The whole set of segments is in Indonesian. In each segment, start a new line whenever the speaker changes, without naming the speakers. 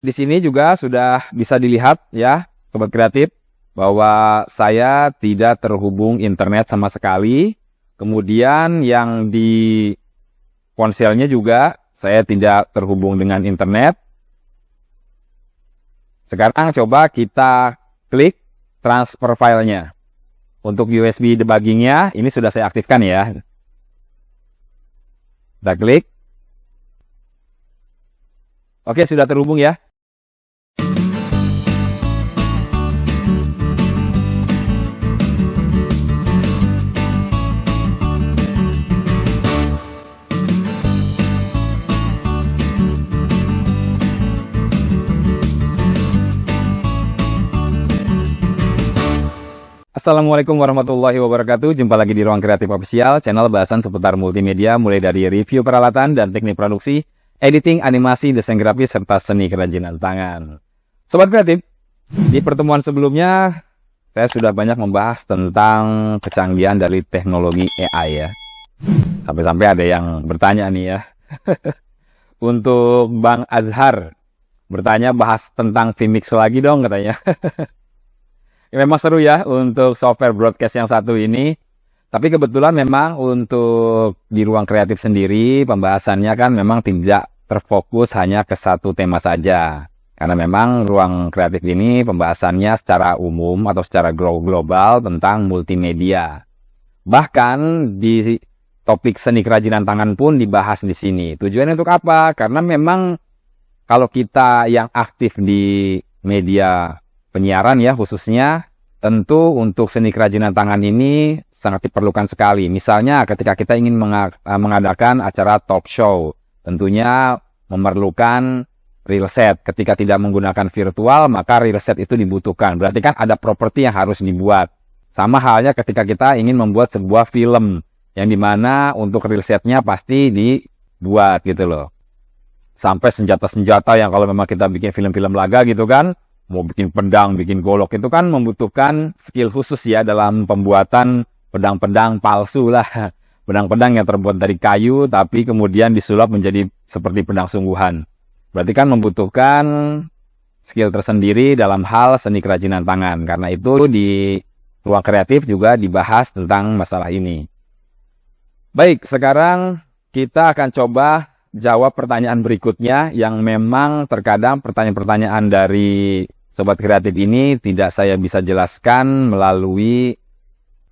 Di sini juga sudah bisa dilihat ya, Sobat Kreatif, bahwa saya tidak terhubung internet sama sekali. Kemudian yang di ponselnya juga saya tidak terhubung dengan internet. Sekarang coba kita klik transfer filenya. Untuk USB debuggingnya ini sudah saya aktifkan ya. Kita klik. Oke, sudah terhubung ya. Assalamualaikum warahmatullahi wabarakatuh. Jumpa lagi di Ruang Kreatif Official, channel bahasan seputar multimedia mulai dari review peralatan dan teknik produksi, editing, animasi, desain grafis, serta seni kerajinan tangan. Sobat Kreatif, di pertemuan sebelumnya saya sudah banyak membahas tentang kecanggihan dari teknologi AI ya. Sampai-sampai ada yang bertanya nih ya. Untuk Bang Azhar bertanya bahas tentang vMix lagi dong katanya. Memang seru ya untuk software broadcast yang satu ini. Tapi kebetulan memang untuk di Ruang Kreatif sendiri pembahasannya kan memang tidak terfokus hanya ke satu tema saja. Karena memang Ruang Kreatif ini pembahasannya secara umum atau secara global tentang multimedia. Bahkan di topik seni kerajinan tangan pun dibahas di sini. Tujuannya untuk apa? Karena memang kalau kita yang aktif di media penyiaran ya khususnya, tentu untuk seni kerajinan tangan ini sangat diperlukan sekali. Misalnya ketika kita ingin mengadakan acara talk show, tentunya memerlukan reel set. Ketika tidak menggunakan virtual, maka reel set itu dibutuhkan. Berarti kan ada properti yang harus dibuat. Sama halnya ketika kita ingin membuat sebuah film, yang dimana untuk reel setnya pasti dibuat gitu loh. Sampai senjata-senjata yang kalau memang kita bikin film-film laga gitu kan, mau bikin pedang, bikin golok, itu kan membutuhkan skill khusus ya dalam pembuatan pedang-pedang palsu lah. Pedang-pedang yang terbuat dari kayu, tapi kemudian disulap menjadi seperti pedang sungguhan. Berarti kan membutuhkan skill tersendiri dalam hal seni kerajinan tangan. Karena itu di Ruang Kreatif juga dibahas tentang masalah ini. Baik, sekarang kita akan coba jawab pertanyaan berikutnya yang memang terkadang pertanyaan-pertanyaan dari Sobat Kreatif ini tidak saya bisa jelaskan melalui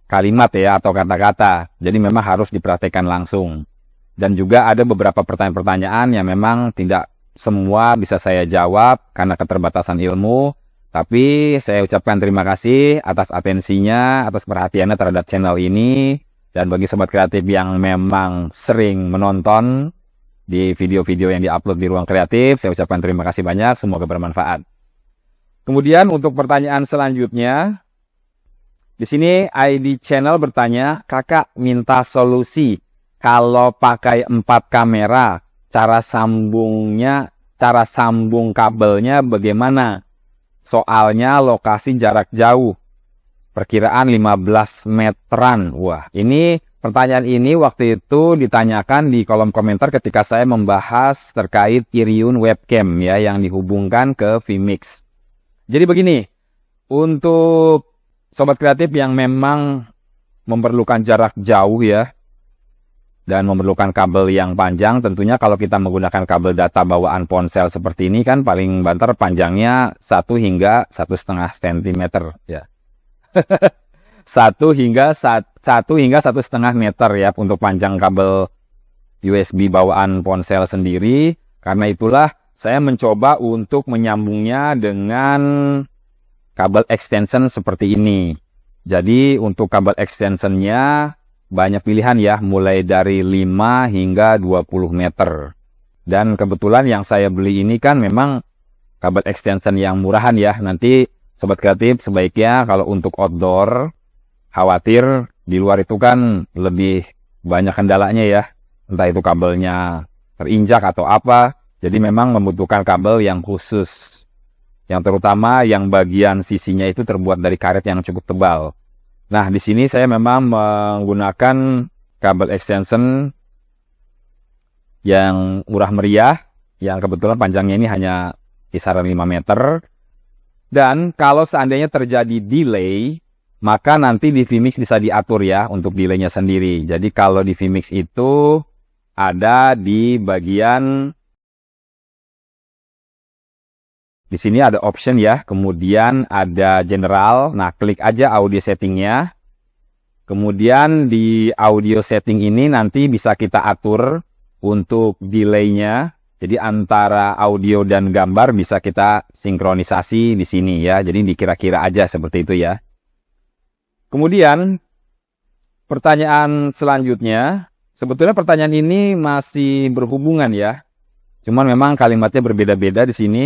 kalimat ya atau kata-kata. Jadi memang harus dipraktekkan langsung. Dan juga ada beberapa pertanyaan-pertanyaan yang memang tidak semua bisa saya jawab karena keterbatasan ilmu. Tapi saya ucapkan terima kasih atas atensinya, atas perhatiannya terhadap channel ini. Dan bagi Sobat Kreatif yang memang sering menonton di video-video yang diupload di Ruang Kreatif, saya ucapkan terima kasih banyak, semoga bermanfaat. Kemudian untuk pertanyaan selanjutnya, di sini ID channel bertanya, kakak minta solusi kalau pakai 4 kamera, cara sambung kabelnya bagaimana? Soalnya lokasi jarak jauh, perkiraan 15 meteran. Wah, ini pertanyaan ini waktu itu ditanyakan di kolom komentar ketika saya membahas terkait Iriun webcam ya yang dihubungkan ke vMix. Jadi begini, untuk Sobat Kreatif yang memang memerlukan jarak jauh ya, dan memerlukan kabel yang panjang, tentunya kalau kita menggunakan kabel data bawaan ponsel seperti ini kan paling banter panjangnya 1 hingga 1,5 cm ya. 1 hingga 1,5 meter ya untuk panjang kabel USB bawaan ponsel sendiri. Karena itulah saya mencoba untuk menyambungnya dengan kabel extension seperti ini. Jadi untuk kabel extensionnya banyak pilihan ya, mulai dari 5 hingga 20 meter. Dan kebetulan yang saya beli ini kan memang kabel extension yang murahan ya. Nanti Sobat Kreatif sebaiknya kalau untuk outdoor, khawatir di luar itu kan lebih banyak kendalanya ya. Entah itu kabelnya terinjak atau apa. Jadi memang membutuhkan kabel yang khusus. Yang terutama yang bagian sisinya itu terbuat dari karet yang cukup tebal. Nah, di sini saya memang menggunakan kabel extension yang murah meriah. Yang kebetulan panjangnya ini hanya kisaran 5 meter. Dan kalau seandainya terjadi delay, maka nanti di vMix bisa diatur ya untuk delaynya sendiri. Jadi kalau di vMix itu ada di bagian di sini ada option ya, kemudian ada general. Nah, klik aja audio settingnya. Kemudian di audio setting ini nanti bisa kita atur untuk delaynya. Jadi antara audio dan gambar bisa kita sinkronisasi di sini ya. Jadi dikira-kira aja seperti itu ya. Kemudian pertanyaan selanjutnya, sebetulnya pertanyaan ini masih berhubungan ya. Cuman memang kalimatnya berbeda-beda di sini.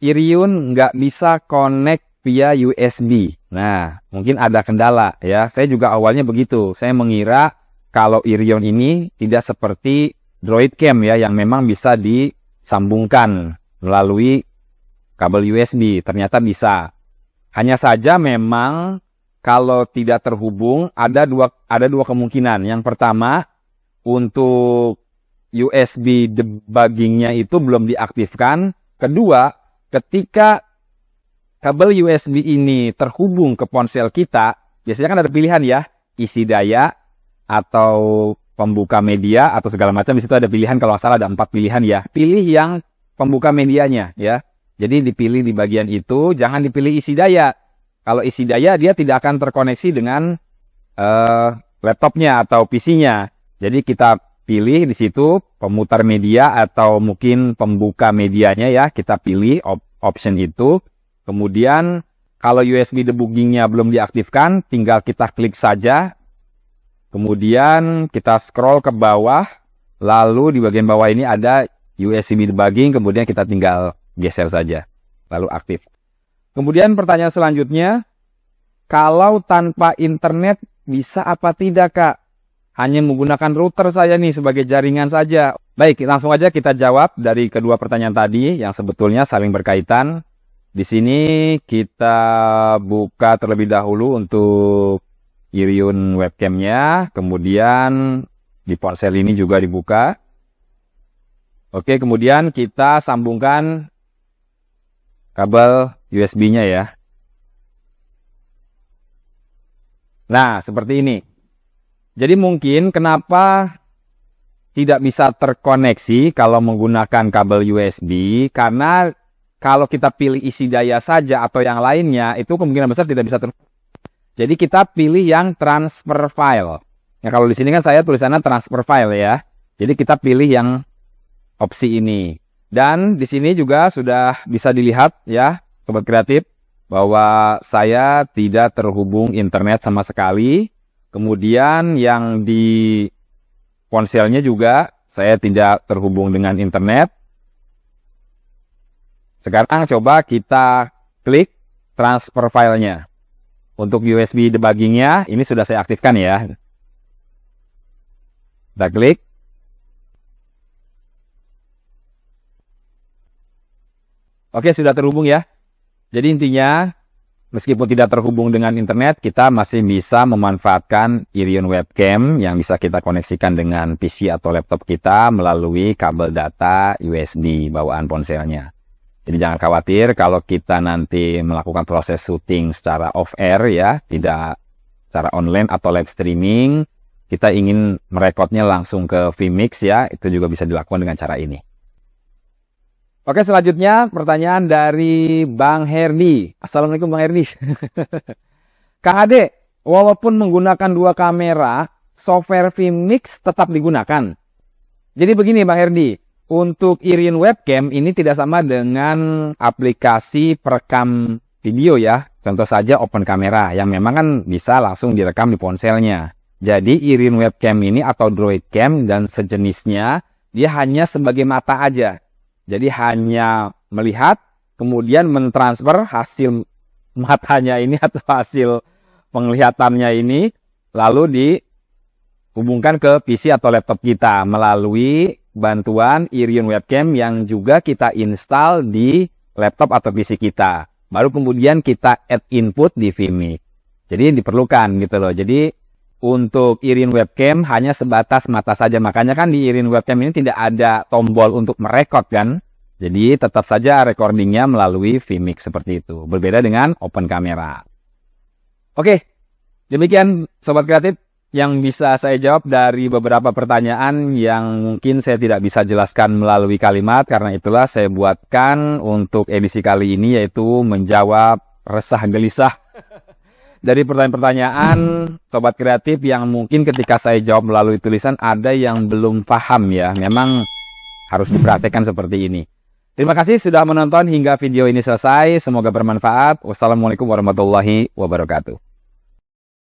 Iriun nggak bisa connect via USB. Nah, mungkin ada kendala ya. Saya juga awalnya begitu. Saya mengira kalau Iriun ini tidak seperti Droidcam ya, yang memang bisa disambungkan melalui kabel USB. Ternyata bisa. Hanya saja memang kalau tidak terhubung ada dua kemungkinan. Yang pertama, untuk USB debuggingnya itu belum diaktifkan. Kedua, ketika kabel USB ini terhubung ke ponsel kita, biasanya kan ada pilihan ya, isi daya atau pembuka media atau segala macam. Di situ ada pilihan, kalau nggak salah ada 4 pilihan ya. Pilih yang pembuka medianya ya. Jadi dipilih di bagian itu, jangan dipilih isi daya. Kalau isi daya dia tidak akan terkoneksi dengan laptopnya atau PC-nya. Jadi kita pilih di situ pemutar media atau mungkin pembuka medianya ya, kita pilih option itu. Kemudian kalau USB debuggingnya belum diaktifkan, tinggal kita klik saja. Kemudian kita scroll ke bawah, lalu di bagian bawah ini ada USB debugging, kemudian kita tinggal geser saja, lalu aktif. Kemudian pertanyaan selanjutnya, kalau tanpa internet bisa apa tidak Kak? Hanya menggunakan router saya nih sebagai jaringan saja. Baik, langsung aja kita jawab dari kedua pertanyaan tadi yang sebetulnya saling berkaitan. Di sini kita buka terlebih dahulu untuk Iriun webcamnya. Kemudian di ponsel ini juga dibuka. Oke, kemudian kita sambungkan kabel USB-nya ya. Nah, seperti ini. Jadi mungkin kenapa tidak bisa terkoneksi kalau menggunakan kabel USB, karena kalau kita pilih isi daya saja atau yang lainnya, itu kemungkinan besar tidak bisa Jadi kita pilih yang transfer file. Ya, kalau di sini kan saya tulisannya transfer file ya. Jadi kita pilih yang opsi ini. Dan di sini juga sudah bisa dilihat ya, Sobat Kreatif, bahwa saya tidak terhubung internet sama sekali. Kemudian yang di ponselnya juga saya tidak terhubung dengan internet. Sekarang coba kita klik transfer filenya. Untuk USB debuggingnya ini sudah saya aktifkan ya. Kita klik. Oke, sudah terhubung ya. Jadi intinya, meskipun tidak terhubung dengan internet, kita masih bisa memanfaatkan Iriun webcam yang bisa kita koneksikan dengan PC atau laptop kita melalui kabel data USB bawaan ponselnya. Jadi jangan khawatir kalau kita nanti melakukan proses syuting secara off-air ya, tidak secara online atau live streaming, kita ingin merekodnya langsung ke vMix ya, itu juga bisa dilakukan dengan cara ini. Oke, selanjutnya pertanyaan dari Bang Herdi. Assalamualaikum Bang Herdi. Kak Ade, walaupun menggunakan 2 kamera, software vMix tetap digunakan. Jadi begini Bang Herdi, untuk Iriun webcam ini tidak sama dengan aplikasi perekam video ya. Contoh saja open camera yang memang kan bisa langsung direkam di ponselnya. Jadi Iriun webcam ini atau Droidcam dan sejenisnya, dia hanya sebagai mata aja. Jadi hanya melihat, kemudian mentransfer hasil matanya ini atau hasil penglihatannya ini, lalu dihubungkan ke PC atau laptop kita melalui bantuan Iriun webcam yang juga kita install di laptop atau PC kita. Baru kemudian kita add input di vMix. Jadi diperlukan gitu loh. Jadi untuk Iriun webcam hanya sebatas mata saja. Makanya kan di Iriun webcam ini tidak ada tombol untuk merekod kan. Jadi tetap saja recordingnya melalui vMix seperti itu. Berbeda dengan open camera. Oke, demikian Sobat Kreatif yang bisa saya jawab dari beberapa pertanyaan yang mungkin saya tidak bisa jelaskan melalui kalimat. Karena itulah saya buatkan untuk edisi kali ini, yaitu menjawab resah gelisah dari pertanyaan-pertanyaan Sobat Kreatif yang mungkin ketika saya jawab melalui tulisan ada yang belum paham ya. Memang harus diperhatikan seperti ini. Terima kasih sudah menonton hingga video ini selesai. Semoga bermanfaat. Wassalamualaikum warahmatullahi wabarakatuh.